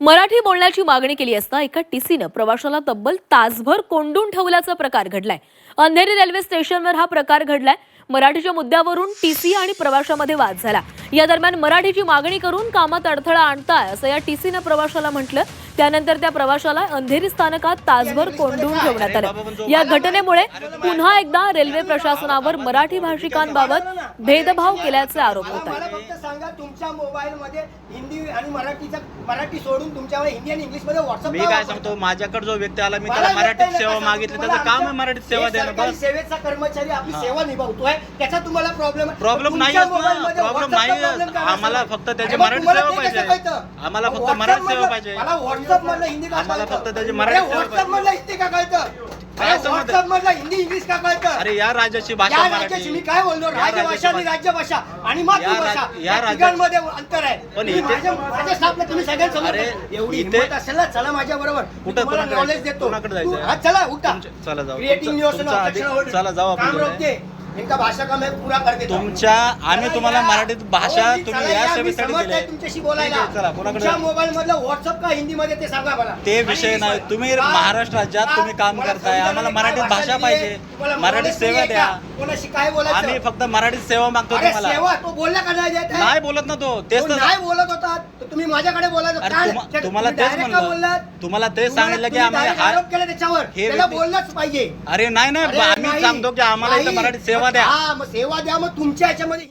मराठी बोलण्याची मागणी केली असता एका टीसीनं प्रवाशाला तब्बल तासभर कोंडून ठेवल्याचा प्रकार घडलाय। अंधेरी रेल्वे स्टेशनवर हा प्रकार घडलाय। मराठीच्या मुद्द्यावरून टीसी आणि प्रवाशामध्ये वाद झाला। या दरम्यान मराठीची मागणी करून कामात अडथळा आणताय असं या टीसीनं प्रवाशाला म्हटलं। त्यानंतर त्या प्रवाशाला अंधेरी स्थानकात तासभर कोंडून ठेवण्यात आलं। या घटनेमुळे पुन्हा एकदा रेल्वे प्रशासनावर मराठी भाषिकांबाबत भेदभाव केल्याचे आरोप होत आहेत। फक्त सांगा तुमच्या मोबाईल मध्ये हिंदी आणि मराठी सोडून तुमच्यावर हिंदी आणि इंग्लिश मध्ये व्हॉट्सअप मी काय सांगतो, माझ्याकडे जो व्यक्ती आला मी त्याला मराठीत सेवा मागितली, त्याचं काम आहे मराठीत सेवा देणं। बस सेवेचा कर्मचारी आपली सेवा निभावतोय, त्याचा तुम्हाला प्रॉब्लेम नाही आम्हाला फक्त त्याची मराठी सेवा पाहिजे। आम्हाला फक्त मराठी सेवा पाहिजे। मला व्हॉट्सअप मधलं हिंदी का आम्हाला फक्त त्याची मराठी सेवा व्हॉट्सअप मधलं हिंदी का कळतं? व्हॉट्सअप मधलं हिंदी इंग्लिश का कळतं? अरे या राज्याची भाषा या राज्याची मी काय बोललो, राजभाषा आणि राज्यभाषा आणि मातृभाषा या तिघांमध्ये अंतर आहे। पण माझ्या स्टाफला तुम्ही सगळ्यांसमोर एवढी हिंमत असेल ना, चला माझ्या बरोबर, तुम्हाला नॉलेज देतो। चला उठा, चला जाऊ, क्रिएटिंग न्यूज चला जाऊ आपण। काम रोकते इनका भाषा का मैं पूरा कर देता हूं। तुमच्या आम्ही तुम्हाला मराठीत भाषा तुम्ही या सेवेसाठी दिली तुमच्याशी बोलायला। चला कोणाकडे मोबाईल मधलं व्हॉट्सअप का हिंदी मध्ये ते सांगा मला। ते विषय नाही, तुम्ही महाराष्ट्र राज्यात तुम्ही काम करताय, आम्हाला मराठीत भाषा पाहिजे, मराठी सेवा द्या। कोणाशी काय बोलायचं? आम्ही फक्त मराठीत सेवा मागतो तुम्हाला। सेवा तो बोलला का नाही देत? नाही बोलत ना तो, तेच तर नाही बोलत होता, तुम्ही माझ्याकडे बोलायचं। तुम्हाला तेच म्हणलं, तुम्हाला तेच सांगितलं की आम्ही आरोप केला त्याच्यावर, त्याला बोललंच पाहिजे। अरे नाही नाही, आम्ही सांगतो की आम्हाला इथं मराठीत सेवा द्या। सेवा द्या, मग तुमच्या ह्याच्यामध्ये